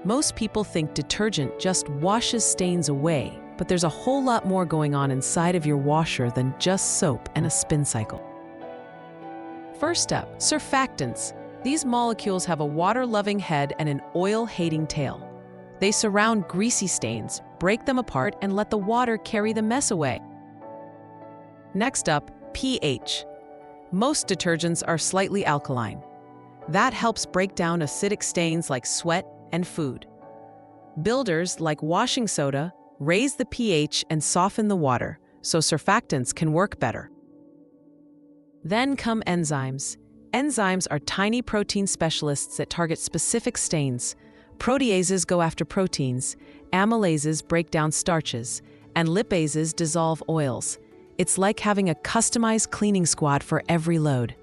Most people think detergent just washes stains away, but there's a whole lot more going on inside of your washer than just soap and a spin cycle. First up, surfactants. These molecules have a water-loving head and an oil-hating tail. They surround greasy stains, break them apart, and let the water carry the mess away. Next up, pH. Most detergents are slightly alkaline. That helps break down acidic stains like sweat and food. Builders, like washing soda, raise the pH and soften the water, so surfactants can work better. Then come enzymes. Enzymes are tiny protein specialists that target specific stains. Proteases go after proteins, amylases break down starches, and lipases dissolve oils. It's like having a customized cleaning squad for every load.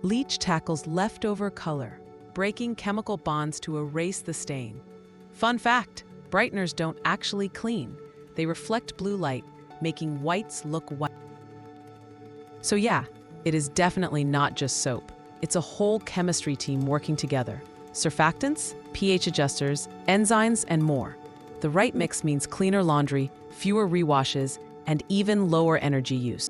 Bleach tackles leftover color, breaking chemical bonds to erase the stain. Fun fact, brighteners don't actually clean. They reflect blue light, making whites look white. So yeah, it is definitely not just soap. It's a whole chemistry team working together. Surfactants, pH adjusters, enzymes, and more. The right mix means cleaner laundry, fewer rewashes, and even lower energy use.